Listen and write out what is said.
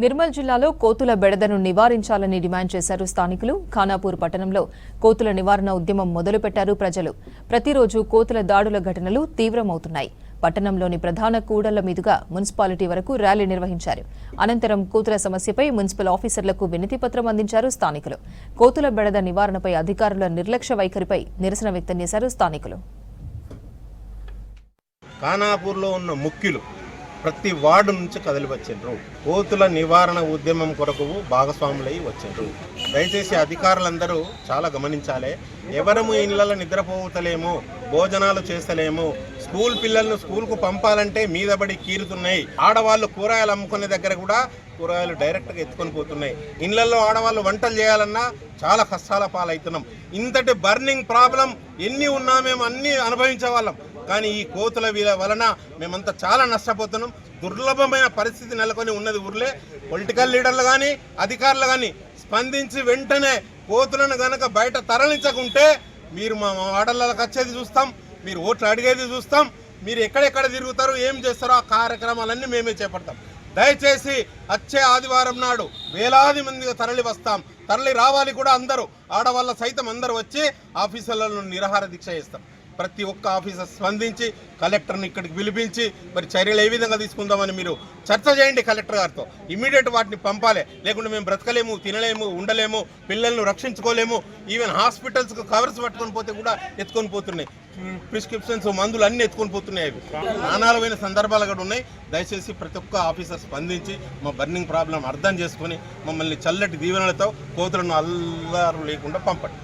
నిర్మల్ జిల్లాలో కోతుల బెడదను నివారించాలని డిమాండ్ చేశారు స్థానికులు. ఖానాపూర్ పట్టణంలో కోతుల నివారణ ఉద్యమం మొదలుపెట్టారు ప్రజలు. ప్రతిరోజు కోతుల దాడుల ఘటనలు తీవ్రమవుతున్నాయి. పట్టణంలోని ప్రధాన కూడళ్ల మీదుగా మున్సిపాలిటీ వరకు ర్యాలీ నిర్వహించారు. అనంతరం కోతుల సమస్యపై మున్సిపల్ ఆఫీసర్లకు వినతిపత్రం అందించారు స్థానికులు. కోతుల బెడద నివారణపై అధికారుల నిర్లక్ష్య వైఖరిపై నిరసన వ్యక్తం చేశారు స్థానికులు. ఖానాపూర్లో ఉన్న ముఖ్యులు ప్రతి వార్డు నుంచి కదిలి వచ్చిండ్రు. కోతుల నివారణ ఉద్యమం కొరకు భాగస్వాములై వచ్చిండ్రు. దయచేసి అధికారులందరూ చాలా గమనించాలి. ఎవరము ఇళ్లలో నిద్రపోతలేము, భోజనాలు చేస్తలేము, స్కూల్ పిల్లలను స్కూల్కు పంపాలంటే మీదబడి కీరుతున్నాయి. ఆడవాళ్ళు కూరగాయలు అమ్ముకునే దగ్గర కూడా కూరగాయలు డైరెక్ట్గా ఎత్తుకొని పోతున్నాయి. ఇళ్లలో ఆడవాళ్ళు వంటలు చేయాలన్నా చాలా కష్టాల పాలవుతున్నాం. ఇంతటి బర్నింగ్ ప్రాబ్లం ఎన్ని ఉన్నా మేము అన్నీ అనుభవించే వాళ్ళం. కానీ ఈ కోతుల వలన మేమంతా చాలా నష్టపోతున్నాం. దుర్లభమైన పరిస్థితి నెలకొని ఉన్నది ఊర్లే. పొలిటికల్ లీడర్లు కానీ అధికారులు కానీ స్పందించి వెంటనే కోతులను గనక బయట తరలించకుంటే మీరు మా వాడలకు వచ్చేది చూస్తాం, మీరు ఓట్లు అడిగేది చూస్తాం, మీరు ఎక్కడెక్కడ తిరుగుతారో ఏం చేస్తారో ఆ కార్యక్రమాలన్నీ మేమే చేపడతాం. దయచేసి వచ్చే ఆదివారం నాడు వేలాది మందిగా తరలి వస్తాం. తరలి రావాలి కూడా అందరూ, ఆడవాళ్ళ సైతం అందరూ వచ్చి ఆఫీసులలో నిరాహార దీక్ష చేస్తాం. ప్రతి ఒక్క ఆఫీసర్ స్పందించి కలెక్టర్ని ఇక్కడికి పిలిపించి మరి చర్యలు ఏ విధంగా తీసుకుందామని మీరు చర్చ చేయండి కలెక్టర్ గారితో. ఇమీడియట్ వాటిని పంపాలి. లేకుంటే మేము బ్రతకలేము, తినలేము, ఉండలేము, పిల్లలను రక్షించుకోలేము. ఈవెన్ హాస్పిటల్స్కి కవర్స్ పట్టుకొని పోతే కూడా ఎత్తుకొని పోతున్నాయి. ప్రిస్క్రిప్షన్స్ మందులు అన్నీ ఎత్తుకొని పోతున్నాయి. అవి నానాలమైన సందర్భాలు కూడా ఉన్నాయి. దయచేసి ప్రతి ఒక్క ఆఫీసర్ స్పందించి మా బర్నింగ్ ప్రాబ్లం అర్థం చేసుకొని మమ్మల్ని చల్లటి దీవెనలతో కోతులను అల్లారు లేకుండా పంపండి.